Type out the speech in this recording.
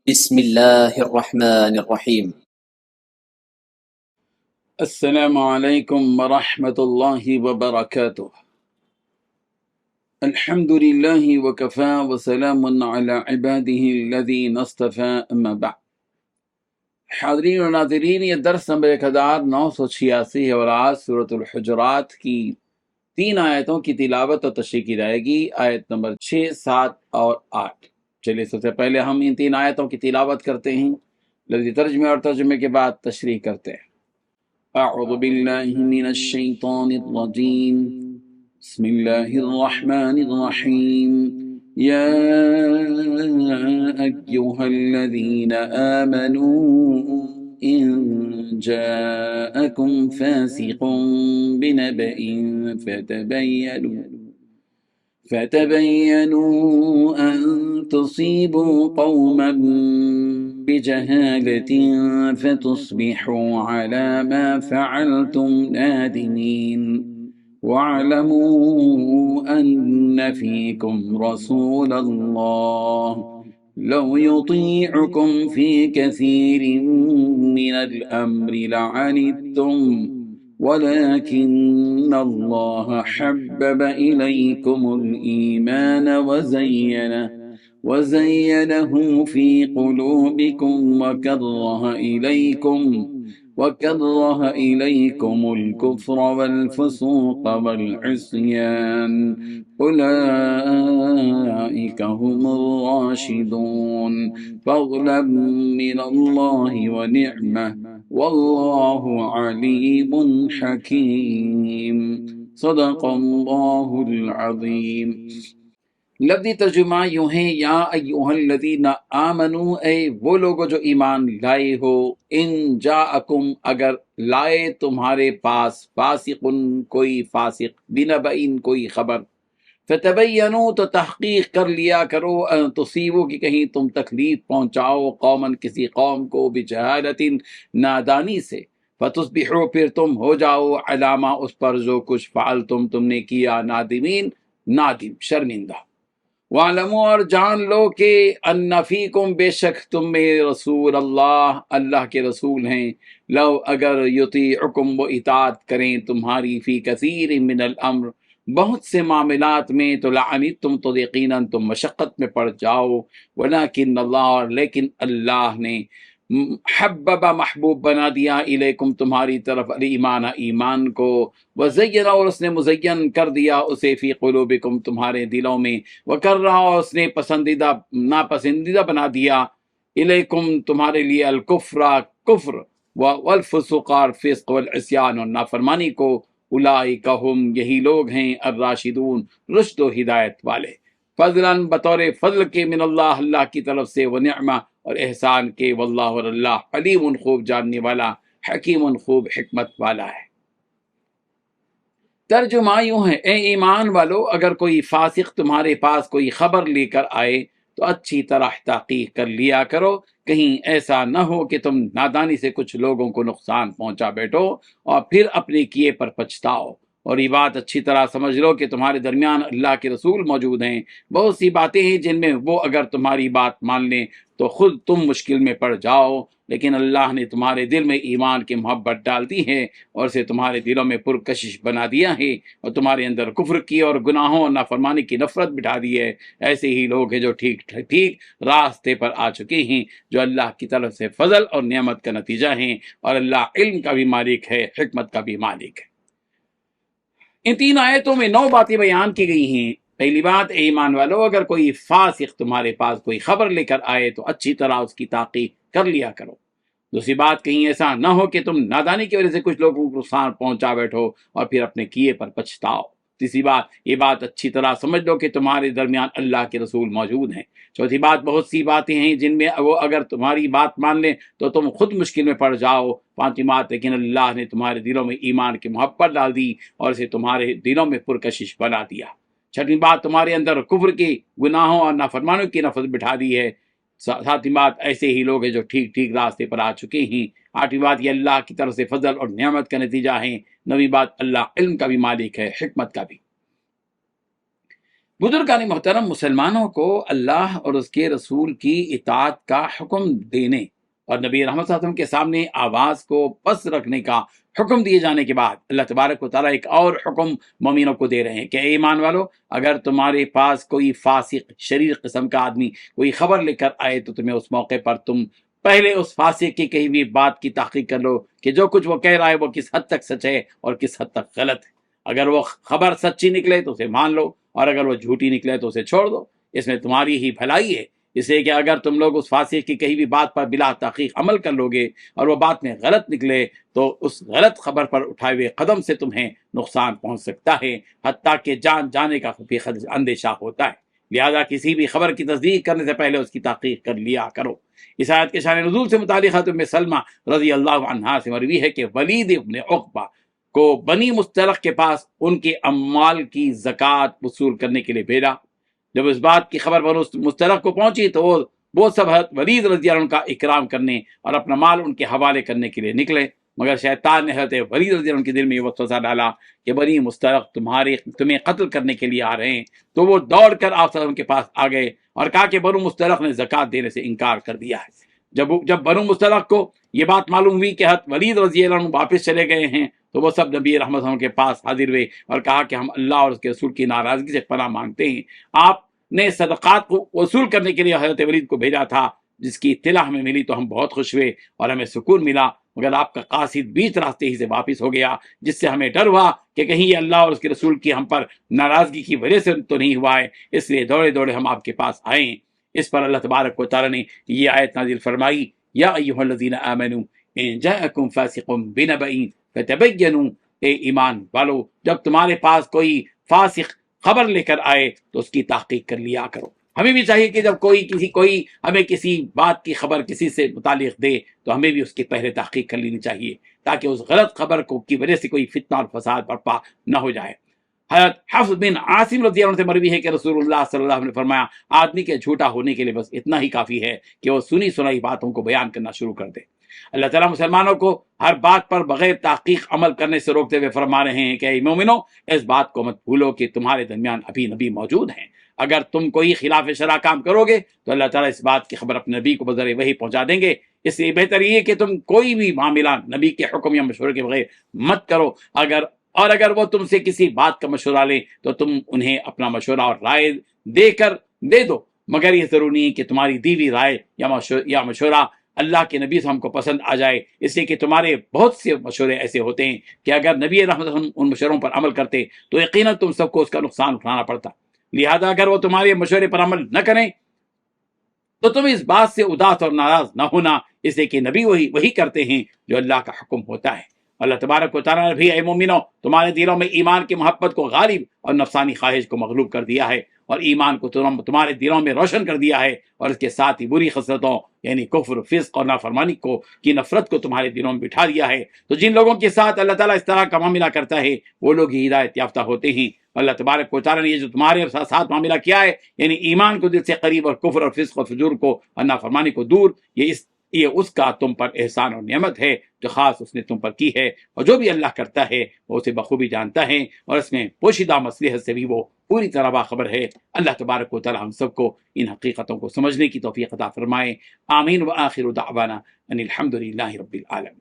بسم الله الرحمن الرحيم. السلام عليكم ورحمة الله وبركاته. الحمد لله وكفى وسلام على عباده الذين اصطفى أما بعد. حاضرین و ناظرین، یہ درس نمبر 1986 ہے اور آج سورۃ الحجرات کی 3 آیتوں کی تلاوت اور تشریح کی جائے گی، آیت نمبر 6، 7 اور 8۔ چلیے سب سے پہلے ہم ان 3 آیتوں کی تلاوت کرتے ہیں، لفظی ترجمے اور ترجمے کے بعد تشریح کرتے ہیں۔ اعوذ باللہ من الشیطان الرجیم، بسم اللہ الرحمن الرحیم۔ یا ایہا الذین آمنوا ان جاءکم فاسق بنبأ فتبينوا أن تصيبوا قوما بجهالة فتصبحوا على ما فعلتم نادمين، واعلموا أن فيكم رسول الله لو يطيعكم في كثير من الأمر لعنتم ولكن الله حبب إليكم الإيمان وزينه في قلوبكم وكره إليكم الكفر والفسوق والعصيان أولئك هم الراشدون فضلا من الله ونعمة واللہ علیم حکیم۔ صدق اللہ العظیم۔ لفظی ترجمہ یوں ہے، یا ایہا الذین آمنوا، اے وہ لوگوں جو ایمان لائے ہو، ان جاءکم اگر لائے تمہارے پاس، فاسق کوئی فاسق، بنبئ کوئی خبر، فتبینوا تو تحقیق کر لیا کرو، ان تصیبو کہ کہیں تم تکلیف پہنچاؤ، قومن کسی قوم کو، بجہالت نادانی سے، فتصبحوا پھر تم ہو جاؤ، علامہ اس پر جو کچھ فعلتم تم نے کیا، نادمین نادم شرمندہ۔ وَاعْلَمُوا اور جان لو کہ ان فیکم بے شک تم میں رسول اللہ، اللہ کے رسول ہیں، لو اگر یطیعکم وہ اطاعت کریں تمہاری، فی کثیر من الامر بہت سے معاملات میں، تو لعنتم تو یقیناً تم مشقت میں پڑ جاؤ، ولیکن اللہ لیکن اللہ نے، حبب محبوب بنا دیا، الیکم تمہاری طرف، الایمان ایمان کو، وزین اور اس نے مزین کر دیا اسے، فی قلوبکم تمہارے دلوں میں، وکرہ اور اس نے پسندیدہ ناپسندیدہ بنا دیا، الیکم تمہارے لیے، الکفر کفر، والفسوق فسق، والعصیان اور نافرمانی کو، اولئک ہم یہی لوگ ہیں، الراشدون رشد و ہدایت والے، فضلاً بطور فضل کے، من اللہ اللہ کی طرف سے، ونعمہ اور احسان کے، واللہ اور اللہ علیم خوب جاننے والا، حکیم خوب حکمت والا ہے۔ ترجمہ یوں ہے، اے ایمان والو اگر کوئی فاسق تمہارے پاس کوئی خبر لے کر آئے تو اچھی طرح تحقیق کر لیا کرو، کہیں ایسا نہ ہو کہ تم نادانی سے کچھ لوگوں کو نقصان پہنچا بیٹھو اور پھر اپنے کیے پر پچھتاؤ۔ اور یہ بات اچھی طرح سمجھ لو کہ تمہارے درمیان اللہ کے رسول موجود ہیں، بہت سی باتیں ہیں جن میں وہ اگر تمہاری بات مان لیں تو خود تم مشکل میں پڑ جاؤ، لیکن اللہ نے تمہارے دل میں ایمان کی محبت ڈال دی ہے اور اسے تمہارے دلوں میں پرکشش بنا دیا ہے، اور تمہارے اندر کفر کی اور گناہوں اور نافرمانی کی نفرت بٹھا دی ہے۔ ایسے ہی لوگ ہیں جو ٹھیک راستے پر آ چکے ہیں، جو اللہ کی طرف سے فضل اور نعمت کا نتیجہ ہیں، اور اللہ علم کا بھی مالک ہے، حکمت کا بھی مالک ہے۔ ان 3 آیتوں میں 9 باتیں بیان کی گئی ہیں۔ پہلی بات، اے ایمان والو اگر کوئی فاسق تمہارے پاس کوئی خبر لے کر آئے تو اچھی طرح اس کی تحقیق کر لیا کرو۔ دوسری بات، کہیں ایسا نہ ہو کہ تم نادانی کی وجہ سے کچھ لوگوں کو نقصان پہنچا بیٹھو اور پھر اپنے کیے پر پچھتاؤ۔ تیسری بات، یہ بات اچھی طرح سمجھ لو کہ تمہارے درمیان اللہ کے رسول موجود ہیں۔ چوتھی بات، بہت سی باتیں ہیں جن میں وہ اگر تمہاری بات مان لیں تو تم خود مشکل میں پڑ جاؤ۔ پانچویں بات، لیکن اللہ نے تمہارے دلوں میں ایمان کی محبت ڈال دی اور اسے تمہارے دلوں میں پرکشش بنا دیا۔ چھٹویں بات، تمہارے اندر کفر کی، گناہوں اور نافرمانیوں کی نفرت بٹھا دی ہے۔ ساتویں بات، ایسے ہی لوگ ہیں جو ٹھیک راستے پر آ چکے ہیں۔ آٹھویں بات، یہ اللہ کی طرف سے فضل اور نعمت کا نتیجہ ہے۔ نویں بات، اللہ علم کا بھی مالک ہے، حکمت کا بھی۔ بزرگان محترم، مسلمانوں کو اللہ اور اس کے رسول کی اطاعت کا حکم دینے اور نبی رحمت صلی اللہ علیہ وسلم کے سامنے آواز کو پس رکھنے کا حکم دیے جانے کے بعد اللہ تبارک و تعالیٰ ایک اور حکم مومنوں کو دے رہے ہیں کہ اے ایمان والو، اگر تمہارے پاس کوئی فاسق شریر قسم کا آدمی کوئی خبر لے کر آئے تو تمہیں اس موقع پر تم پہلے اس فاسق کی کہی ہوئی بات کی تحقیق کر لو کہ جو کچھ وہ کہہ رہا ہے وہ کس حد تک سچ ہے اور کس حد تک غلط ہے۔ اگر وہ خبر سچی نکلے تو اسے مان لو، اور اگر وہ جھوٹی نکلے تو اسے چھوڑ دو، اس میں تمہاری ہی بھلائی ہے۔ اس لیے کہ اگر تم لوگ اس فاسق کی کہی ہوئی بات پر بلا تحقیق عمل کر لو گے اور وہ بات میں غلط نکلے تو اس غلط خبر پر اٹھائے ہوئے قدم سے تمہیں نقصان پہنچ سکتا ہے، حتیٰ کہ جان جانے کا بھی اندیشہ ہوتا ہے۔ لہذا کسی بھی خبر کی تصدیق کرنے سے پہلے اس کی تحقیق کر لیا کرو۔ اس آیت کے شان نزول سے متعلق حضرت ام سلمہ رضی اللہ عنہا سے مروی ہے کہ ولید ابن عقبہ کو بنی مستلق کے پاس ان کے اموال کی زکوٰۃ وصول کرنے کے لیے بھیجا۔ جب اس بات کی خبر بنی مستلق کو پہنچی تو وہ سب حضرت ولید رضی اللہ عنہ کا اکرام کرنے اور اپنا مال ان کے حوالے کرنے کے لیے نکلے، مگر شیطان نے حضرت ولید رضی اللہ عنہ کے دل میں یہ وسوسہ ڈالا کہ بنی مستلق تمہیں قتل کرنے کے لیے آ رہے ہیں، تو وہ دوڑ کر آپ صلی اللہ علیہ وسلم کے پاس آ گئے اور کہا کہ بنو مستلق نے زکوٰۃ دینے سے انکار کر دیا ہے۔ جب بنو مستلق کو یہ بات معلوم ہوئی کہ حضرت ولید رضی اللہ عنہ واپس چلے گئے ہیں تو وہ سب نبی رحمت صلی اللہ علیہ وسلم کے پاس حاضر ہوئے اور کہا کہ ہم اللہ اور اس کے رسول کی ناراضگی سے پناہ مانگتے ہیں۔ آپ نے صدقات کو وصول کرنے کے لیے حضرت ولید کو بھیجا تھا، جس کی اطلاع ہمیں ملی تو ہم بہت خوش ہوئے اور ہمیں سکون ملا، مگر آپ کا قاصد بیچ راستے ہی سے واپس ہو گیا، جس سے ہمیں ڈر ہوا کہ کہیں یہ اللہ اور اس کے رسول کی ہم پر ناراضگی کی وجہ سے تو نہیں ہوا ہے، اس لیے دوڑے دوڑے ہم آپ کے پاس آئے ہیں۔ اس پر اللہ تبارک و تعالیٰ نے یہ آیت نازل فرمائی، یا ایھا الذین آمنوا ان جاءکم فاسق بنبأ فتبینوا، اے ایمان والو، جب تمہارے پاس کوئی فاسق خبر لے کر آئے تو اس کی تحقیق کر لیا کرو۔ ہمیں بھی چاہیے کہ جب کوئی ہمیں کسی بات کی خبر کسی سے متعلق دے تو ہمیں بھی اس کی پہلے تحقیق کر لینی چاہیے، تاکہ اس غلط خبر کی وجہ سے کوئی فتنہ اور فساد برپا نہ ہو جائے۔ حضرت حفص بن عاصم رضی اللہ عنہ سے مروی ہے کہ رسول اللہ صلی اللہ علیہ وسلم نے فرمایا، آدمی کے جھوٹا ہونے کے لیے بس اتنا ہی کافی ہے کہ وہ سنی سنائی باتوں کو بیان کرنا شروع کر دے۔ اللہ تعالیٰ مسلمانوں کو ہر بات پر بغیر تحقیق عمل کرنے سے روکتے ہوئے فرما رہے ہیں کہ اے مومنو، اس بات کو مت بھولو کہ تمہارے درمیان ابھی نبی موجود ہیں۔ اگر تم کوئی خلاف شرع کام کرو گے تو اللہ تعالیٰ اس بات کی خبر اپنے نبی کو بذریعہ وحی پہنچا دیں گے۔ اس لیے بہتر یہ کہ تم کوئی بھی معاملہ نبی کے حکم یا مشورے کے بغیر مت کرو، اگر وہ تم سے کسی بات کا مشورہ لیں تو تم انہیں اپنا مشورہ اور رائے دے دو، مگر یہ ضروری نہیں کہ تمہاری دی ہوئی رائے یا مشورہ اللہ کے نبی سے ہم کو پسند آ جائے، اس لیے کہ تمہارے بہت سے مشورے ایسے ہوتے ہیں کہ اگر نبی رحمت ان مشوروں پر عمل کرتے تو یقیناً تم سب کو اس کا نقصان اٹھانا پڑتا۔ لہذا اگر وہ تمہارے مشورے پر عمل نہ کریں تو تم اس بات سے اداس اور ناراض نہ ہونا، اس لیے کہ نبی وہی کرتے ہیں جو اللہ کا حکم ہوتا ہے۔ اللہ تبارک و تعالیٰ نے بھی اے مومنو تمہارے دلوں میں ایمان کی محبت کو غالب اور نفسانی خواہش کو مغلوب کر دیا ہے، اور ایمان کو تمہارے دلوں میں روشن کر دیا ہے، اور اس کے ساتھ ہی بری خصلتوں یعنی کفر، فسق اور نافرمانی کی نفرت کو تمہارے دلوں میں بٹھا دیا ہے۔ تو جن لوگوں کے ساتھ اللہ تعالیٰ اس طرح کا معاملہ کرتا ہے وہ لوگ ہی ہدایت یافتہ ہوتے ہیں۔ اللہ تبارک و تعالیٰ نے یہ جو تمہارے ساتھ معاملہ کیا ہے، یعنی ایمان کو دل سے قریب اور کفر اور فسق اور فجور کو اور نافرمانی کو دور، یہ اس کا تم پر احسان اور نعمت ہے جو خاص اس نے تم پر کی ہے، اور جو بھی اللہ کرتا ہے وہ اسے بخوبی جانتا ہے، اور اس میں پوشیدہ مصلحت سے بھی وہ پوری طرح باخبر ہے۔ اللہ تبارک و تعالی ہم سب کو ان حقیقتوں کو سمجھنے کی توفیق عطا فرمائے۔ آمین۔ وآخر دعوانا ان الحمد للہ رب العالمین۔